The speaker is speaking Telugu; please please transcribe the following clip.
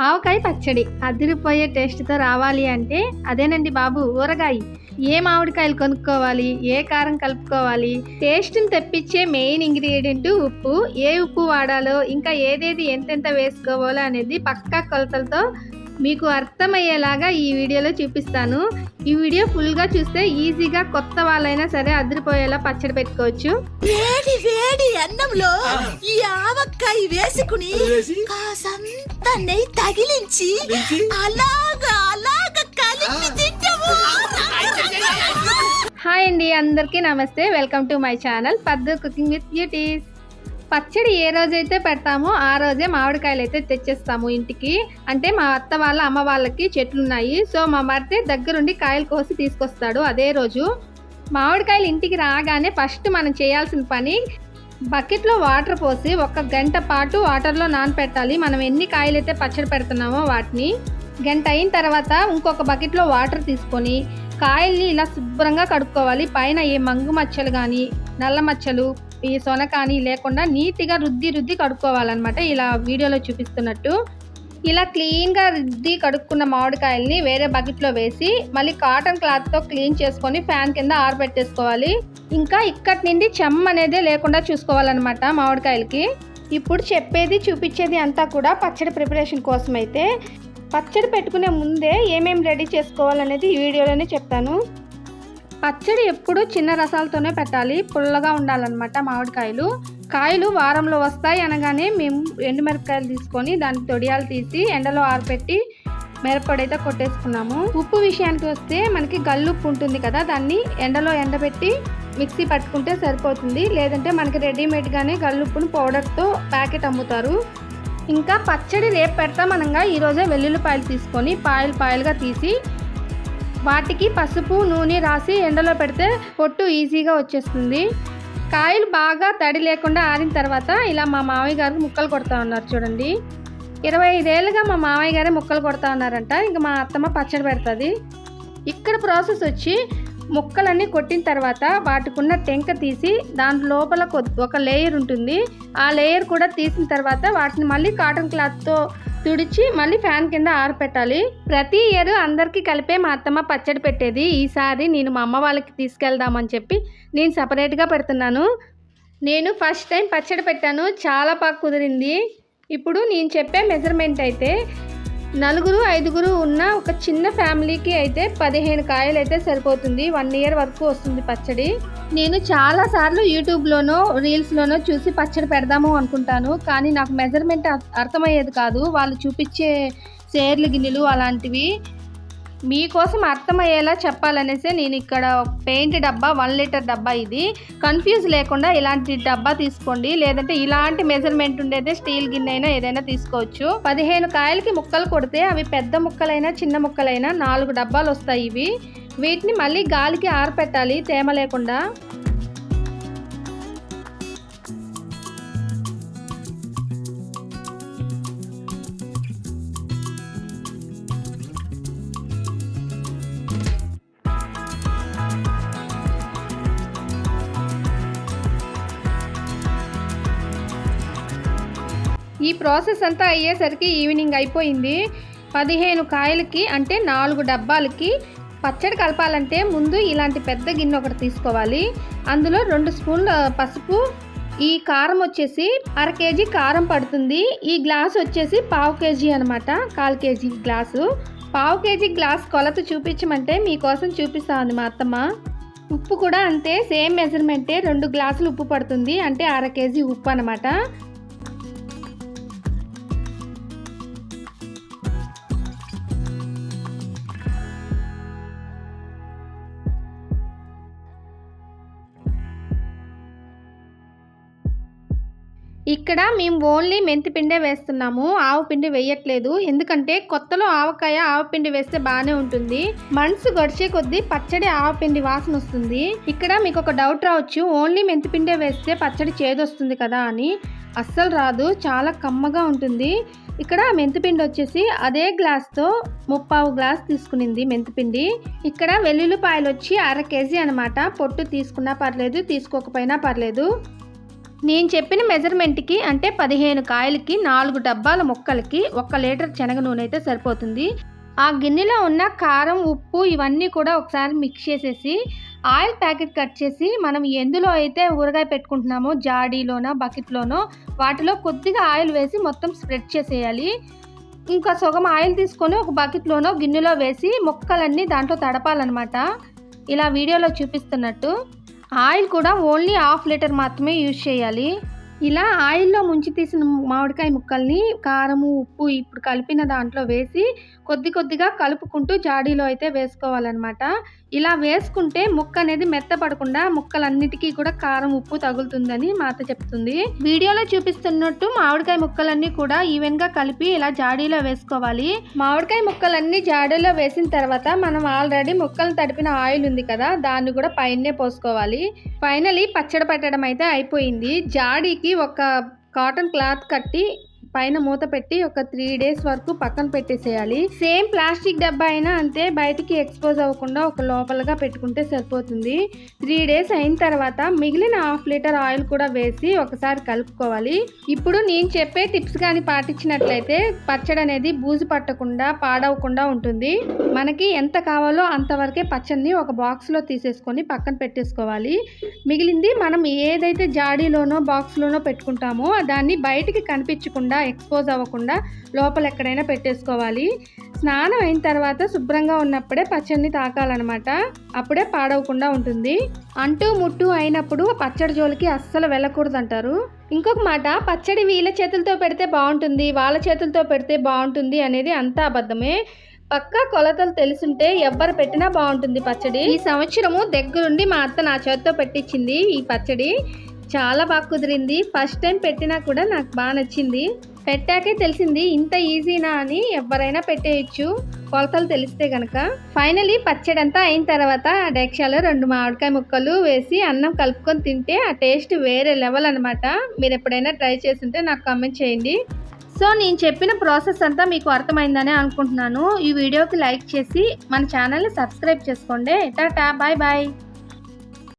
ఆవకాయ పచ్చడి అదిరిపోయే టేస్ట్‌తో రావాలి అంటే అదేనండి బాబు ఊరగాయ. ఏ మామిడికాయలు కొనుక్కోవాలి, ఏ కారం కలుపుకోవాలి, టేస్ట్‌ని తెప్పించే మెయిన్ ఇంగ్రీడియెంట్ ఉప్పు. ఏ ఉప్పు వాడాలో, ఇంకా ఏదేది ఎంతెంత వేసుకోవాలో అనేది పక్కా కొలతలతో మీకు అర్థమయ్యేలాగా ఈ వీడియోలో చూపిస్తాను. ఈ వీడియో ఫుల్‌గా చూస్తే ఈజీగా కొత్త వాళ్ళైనా సరే అదిరిపోయేలా పచ్చడి పెట్టుకోవచ్చు. వేడి వేడి అన్నంలో ఈ ఆవకాయ వేసుకుని కాసంత నెయ్యి తగిలించి అలాగా కలిపి తింటాము. హాయ్ అండి, అందరికీ నమస్తే. వెల్కమ్ టు మై ఛానల్ పద్దు కుకింగ్ విత్ బ్యూటీస్. పచ్చడి ఏ రోజైతే పెడతామో ఆ రోజే మామిడికాయలు అయితే తెచ్చేస్తాము ఇంటికి. అంటే మా అత్త వాళ్ళ అమ్మ వాళ్ళకి చెట్లు ఉన్నాయి. సో మా మరిది దగ్గరుండి కాయలు కోసి తీసుకొస్తాడు అదే రోజు. మామిడికాయలు ఇంటికి రాగానే ఫస్ట్ మనం చేయాల్సిన పని బకెట్లో వాటర్ పోసి 1 గంట పాటు వాటర్లో నానపెట్టాలి. మనం ఎన్ని కాయలు అయితే పచ్చడి పెడుతున్నామో వాటిని. గంట అయిన తర్వాత ఇంకొక బకెట్లో వాటర్ తీసుకొని కాయల్ని ఇలా శుభ్రంగా కడుక్కోవాలి. పైన ఏ మంగు మచ్చలు కానీ, నల్ల మచ్చలు, ఈ సొన కానీ లేకుండా నీట్గా రుద్ది కడుక్కోవాలన్నమాట. ఇలా వీడియోలో చూపిస్తున్నట్టు ఇలా క్లీన్గా రుద్ది కడుక్కున్న మామిడికాయల్ని వేరే బకెట్లో వేసి మళ్ళీ కాటన్ క్లాత్తో క్లీన్ చేసుకొని ఫ్యాన్ కింద ఆరబెట్టేసుకోవాలి. ఇంకా ఇక్కడి నుండి చెమ్మ అనేదే లేకుండా చూసుకోవాలన్నమాట మామిడికాయలకి. ఇప్పుడు చెప్పేది చూపించేది అంతా కూడా పచ్చడి ప్రిపరేషన్ కోసం అయితే. పచ్చడి పెట్టుకునే ముందే ఏమేమి రెడీ చేసుకోవాలనేది ఈ వీడియోలోనే చెప్తాను. పచ్చడి ఎప్పుడు చిన్న రసాలతోనే పెట్టాలి, పుల్లగా ఉండాలన్నమాట మామిడికాయలు. కాయలు వారంలో వస్తాయి అనగానే మేము ఎండుమిరపకాయలు తీసుకొని దానికి తొడియాలు తీసి ఎండలో ఆరబెట్టి మిరప్పొడి అయితే కొట్టేసుకున్నాము. ఉప్పు విషయానికి వస్తే మనకి గల్లుప్పు ఉంటుంది కదా, దాన్ని ఎండలో ఎండబెట్టి మిక్సీ పట్టుకుంటే సరిపోతుంది. లేదంటే మనకి రెడీమేడ్గానే గల్లుప్పును పౌడర్తో ప్యాకెట్ అమ్ముతారు. ఇంకా పచ్చడి రేపు పెడతామనగా ఈరోజే వెల్లుల్లిపాయలు తీసుకొని పాయలుగా తీసి వాటికి పసుపు నూనె రాసి ఎండలో పెడితే పొట్టు ఈజీగా వచ్చేస్తుంది. కాయలు బాగా తడి లేకుండా ఆరిన తర్వాత ఇలా మా మామయ్య గారు ముక్కలు కొడతా ఉన్నారు చూడండి. 25 ఏళ్ళుగా మా మామయ్య గారే ముక్కలు కొడతా ఉన్నారంట. ఇంకా మా అత్తమ్మ పచ్చడి పెడుతుంది. ఇక్కడ ప్రాసెస్ వచ్చి ముక్కలన్నీ కొట్టిన తర్వాత వాటికున్న టెంక తీసి దాని లోపల ఒక లేయర్ ఉంటుంది. ఆ లేయర్ కూడా తీసిన తర్వాత వాటిని మళ్ళీ కాటన్ క్లాత్తో తుడిచి మళ్ళీ ఫ్యాన్ కింద ఆరపెట్టాలి. ప్రతి ఇయర్ అందరికీ కలిపే మా అత్తమ్మ పచ్చడి పెట్టేది. ఈసారి నేను మా అమ్మ వాళ్ళకి తీసుకెళ్దామని చెప్పి నేను సపరేట్గా పెడుతున్నాను. నేను ఫస్ట్ టైం పచ్చడి పెట్టాను, చాలా బాగా కుదిరింది. ఇప్పుడు నేను చెప్పే మెజర్మెంట్ అయితే 4-5 ఉన్న ఒక చిన్న ఫ్యామిలీకి అయితే 15 కాయలు అయితే సరిపోతుంది. 1 ఇయర్ వరకు వస్తుంది పచ్చడి. నేను చాలాసార్లు యూట్యూబ్లోనో రీల్స్లోనో చూసి పచ్చడి పెడదాము అనుకుంటాను, కానీ నాకు మెజర్మెంట్ అర్థమయ్యేది కాదు. వాళ్ళు చూపించే సేర్లు గిన్నెలు అలాంటివి మీకోసం అర్థమయ్యేలా చెప్పాలనేసి నేను ఇక్కడ పెయింట్ డబ్బా 1 లీటర్ డబ్బా, ఇది కన్ఫ్యూజ్ లేకుండా ఇలాంటి డబ్బా తీసుకోండి. లేదంటే ఇలాంటి మెజర్మెంట్ ఉండేదే స్టీల్ గిన్నె అయినా ఏదైనా తీసుకోవచ్చు. 15 కాయలకి ముక్కలు కొడితే అవి పెద్ద ముక్కలైనా చిన్న ముక్కలైనా 4 డబ్బాలు వస్తాయి. వీటిని మళ్ళీ గాలికి ఆరపెట్టాలి తేమ లేకుండా. ఈ ప్రాసెస్ అంతా అయ్యేసరికి ఈవినింగ్ అయిపోయింది. 15 కాయలకి అంటే 4 డబ్బాలకి పచ్చడి కలపాలంటే ముందు ఇలాంటి పెద్ద గిన్నె ఒకటి తీసుకోవాలి. అందులో 2 స్పూన్ల పసుపు, ఈ కారం వచ్చేసి 1/2 కేజీ కారం పడుతుంది. ఈ గ్లాస్ వచ్చేసి 1/4 కేజీ అనమాట, 1/4 కేజీ గ్లాసు. 1/4 కేజీ గ్లాస్ కొలత చూపించమంటే మీకోసం చూపిస్తాను మా అత్తమ్మ. ఉప్పు కూడా అంతే, సేమ్ మెజర్మెంటే. 2 గ్లాసులు ఉప్పు పడుతుంది, అంటే 1/2 కేజీ ఉప్పు అనమాట. ఇక్కడ మేము ఓన్లీ మెంతిపిండే వేస్తున్నాము, ఆవు పిండి వేయట్లేదు. ఎందుకంటే కొత్తలో ఆవకాయ ఆవపిండి వేస్తే బాగానే ఉంటుంది. మనసు గడిచే కొద్దీ పచ్చడి ఆవపిండి వాసన వస్తుంది. ఇక్కడ మీకు ఒక డౌట్ రావచ్చు, ఓన్లీ మెంతిపిండే వేస్తే పచ్చడి చేదొస్తుంది కదా అని. అస్సలు రాదు, చాలా కమ్మగా ఉంటుంది. ఇక్కడ మెంతిపిండి వచ్చేసి అదే గ్లాస్తో 3/4 గ్లాస్ తీసుకునింది మెంతిపిండి. ఇక్కడ వెల్లుల్లిపాయలు వచ్చి 1/2 కేజీ అనమాట. పొట్టు తీసుకున్నా పర్లేదు, తీసుకోకపోయినా పర్లేదు. నేను చెప్పిన మెజర్మెంట్కి అంటే 15 కాయలకి 4 డబ్బాల ముక్కలకి 1 లీటర్ శనగ నూనె అయితే సరిపోతుంది. ఆ గిన్నెలో ఉన్న కారం, ఉప్పు ఇవన్నీ కూడా ఒకసారి మిక్స్ చేసేసి ఆయిల్ ప్యాకెట్ కట్ చేసి మనం ఎందులో అయితే ఊరగాయ పెట్టుకుంటున్నామో జాడీలోనో బకెట్లోనో వాటిలో కొద్దిగా ఆయిల్ వేసి మొత్తం స్ప్రెడ్ చేసేయాలి. ఇంకా సగం ఆయిల్ తీసుకొని ఒక బకెట్లోనో గిన్నెలో వేసి ముక్కలన్నీ దాంట్లో తడపాలన్నమాట. ఇలా వీడియోలో చూపిస్తున్నట్టు. ఆయిల్ కూడా ఓన్లీ 1/2 లీటర్ మాత్రమే యూజ్ చేయాలి. ఇలా ఆయిల్లో ముంచి తీసిన మామిడికాయ ముక్కల్ని కారము, ఉప్పు ఇప్పుడు కలిపిన దాంట్లో వేసి కొద్దిగా కలుపుకుంటూ జాడీలో అయితే వేసుకోవాలన్నమాట. ఇలా వేసుకుంటే ముక్క అనేది మెత్తపడకుండా ముక్కలన్నిటికీ కూడా కారం, ఉప్పు తగులుతుందని మా అత్త చెప్తుంది. వీడియోలో చూపిస్తున్నట్టు మామిడికాయ ముక్కలన్నీ కూడా ఈవెన్గా కలిపి ఇలా జాడీలో వేసుకోవాలి. మామిడికాయ ముక్కలన్నీ జాడీలో వేసిన తర్వాత మనం ఆల్రెడీ ముక్కలు తడిపిన ఆయిల్ ఉంది కదా, దాన్ని కూడా పైనే పోసుకోవాలి. ఫైనలీ పచ్చడి పెట్టడం అయితే అయిపోయింది. జాడీకి ఒక కాటన్ క్లాత్ కట్టి పైన మూత పెట్టి ఒక 3 days వరకు పక్కన పెట్టేసేయాలి. సేమ్ ప్లాస్టిక్ డబ్బా అయినా అంతే, బయటికి ఎక్స్పోజ్ అవ్వకుండా ఒక లోపలగా పెట్టుకుంటే సరిపోతుంది. 3 days అయిన తర్వాత మిగిలిన 1/2 లీటర్ ఆయిల్ కూడా వేసి ఒకసారి కలుపుకోవాలి. ఇప్పుడు నేను చెప్పే టిప్స్ కానీ పాటించినట్లయితే పచ్చడి అనేది బూజు పట్టకుండా పాడవకుండా ఉంటుంది. మనకి ఎంత కావాలో అంతవరకే పచ్చడిని ఒక బాక్స్లో తీసేసుకొని పక్కన పెట్టేసుకోవాలి. మిగిలింది మనం ఏదైతే జాడీలోనో బాక్స్లోనో పెట్టుకుంటామో దాన్ని బయటికి కనిపించకుండా ఎక్స్పోజ్ అవ్వకుండా లోపల ఎక్కడైనా పెట్టేసుకోవాలి. స్నానం అయిన తర్వాత శుభ్రంగా ఉన్నప్పుడే పచ్చడిని తాకాలన్నమాట. అప్పుడే పాడవకుండా ఉంటుంది. అంటూ ముట్టు అయినప్పుడు పచ్చడి జోలికి అస్సలు వెళ్ళకూడదు అంటారు. ఇంకొక మాట, పచ్చడి వీళ్ళ చేతులతో పెడితే బాగుంటుంది, వాళ్ళ చేతులతో పెడితే బాగుంటుంది అనేది అంతా అబద్ధమే. పక్కా కొలతలు తెలుసుంటే ఎవ్వరు పెట్టినా బాగుంటుంది పచ్చడి. ఈ సంవత్సరము దగ్గరుండి మా అత్త నా చేతితో పెట్టించింది ఈ పచ్చడి. చాలా బాగా కుదిరింది. ఫస్ట్ టైం పెట్టినా కూడా నాకు బాగా నచ్చింది. పెట్టాకే తెలిసింది ఇంత ఈజీనా అని. ఎవరైనా పెట్టేయచ్చు కొలతలు తెలిస్తే కనుక. ఫైనలీ పచ్చడి అంతా అయిన తర్వాత ఆ డేక్షాలో 2 మామిడికాయ ముక్కలు వేసి అన్నం కలుపుకొని తింటే ఆ టేస్ట్ వేరే లెవెల్ అనమాట. మీరు ఎప్పుడైనా ట్రై చేస్తుంటే నాకు కామెంట్ చేయండి. సో నేను చెప్పిన ప్రాసెస్ అంతా మీకు అర్థమైందని అనుకుంటున్నాను. ఈ వీడియోకి లైక్ చేసి మన ఛానల్ని సబ్స్క్రైబ్ చేసుకోండి. Tata, bye bye.